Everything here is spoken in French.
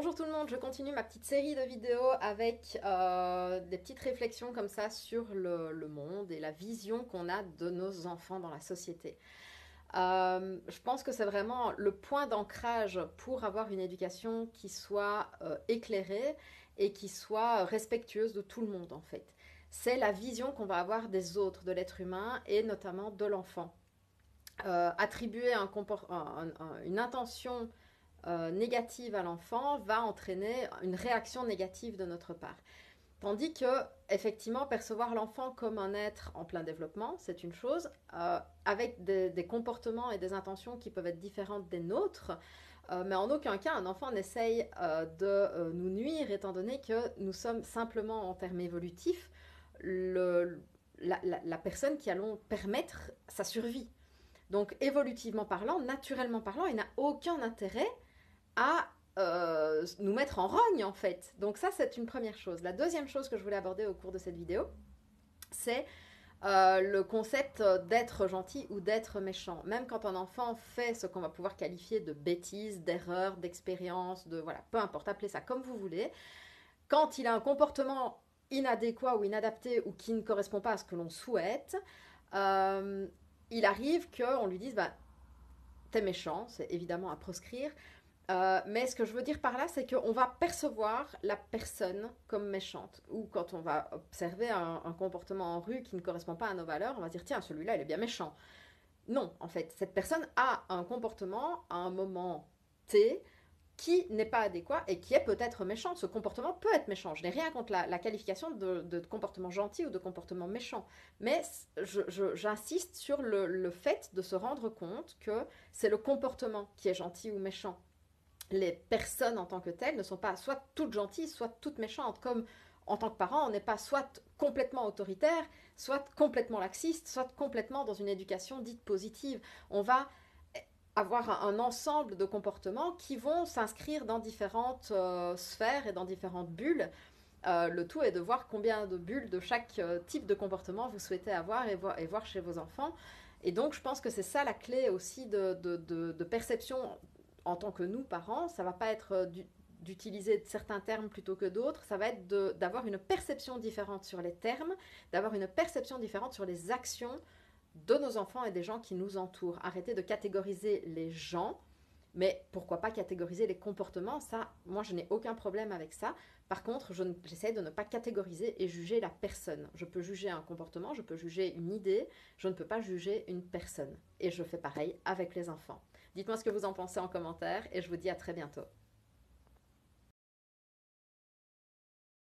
Bonjour tout le monde, je continue ma petite série de vidéos avec des petites réflexions comme ça sur le monde et la vision qu'on a de nos enfants dans la société. Je pense que c'est vraiment le point d'ancrage pour avoir une éducation qui soit éclairée et qui soit respectueuse de tout le monde en fait. C'est la vision qu'on va avoir des autres, de l'être humain et notamment de l'enfant. Attribuer une intention négative à l'enfant va entraîner une réaction négative de notre part. Tandis que, effectivement, percevoir l'enfant comme un être en plein développement, c'est une chose, avec des comportements et des intentions qui peuvent être différentes des nôtres, mais en aucun cas un enfant n'essaye de nous nuire, étant donné que nous sommes simplement, en termes évolutifs, la personne qui allons permettre sa survie. Donc, évolutivement parlant, naturellement parlant, il n'a aucun intérêt à nous mettre en rogne en fait. Donc ça c'est une première chose. La deuxième chose que je voulais aborder au cours de cette vidéo, c'est le concept d'être gentil ou d'être méchant. Même quand un enfant fait ce qu'on va pouvoir qualifier de bêtises, d'erreurs, d'expériences, de voilà, peu importe, appelez ça comme vous voulez, quand il a un comportement inadéquat ou inadapté ou qui ne correspond pas à ce que l'on souhaite, euh, il arrive qu'on lui dise bah, t'es méchant, c'est évidemment à proscrire, mais ce que je veux dire par là, c'est qu'on va percevoir la personne comme méchante. Ou quand on va observer un comportement en rue qui ne correspond pas à nos valeurs, on va dire, tiens, celui-là, il est bien méchant. Non, en fait, cette personne a un comportement à un moment T qui n'est pas adéquat et qui est peut-être méchant. Ce comportement peut être méchant. Je n'ai rien contre la qualification de comportement gentil ou de comportement méchant. Mais j'insiste sur le fait de se rendre compte que c'est le comportement qui est gentil ou méchant. Les personnes en tant que telles ne sont pas soit toutes gentilles, soit toutes méchantes. Comme en tant que parent, on n'est pas soit complètement autoritaire, soit complètement laxiste, soit complètement dans une éducation dite positive. On va avoir un ensemble de comportements qui vont s'inscrire dans différentes sphères et dans différentes bulles. Le tout est de voir combien de bulles de chaque type de comportement vous souhaitez avoir et voir chez vos enfants. Et donc, je pense que c'est ça la clé aussi de perception en tant que nous, parents. Ça ne va pas être d'utiliser certains termes plutôt que d'autres, ça va être d'avoir une perception différente sur les termes, d'avoir une perception différente sur les actions de nos enfants et des gens qui nous entourent. Arrêter de catégoriser les gens, mais pourquoi pas catégoriser les comportements. Ça, moi, je n'ai aucun problème avec ça. Par contre, j'essaie de ne pas catégoriser et juger la personne. Je peux juger un comportement, je peux juger une idée, je ne peux pas juger une personne. Et je fais pareil avec les enfants. Dites-moi ce que vous en pensez en commentaire et je vous dis à très bientôt.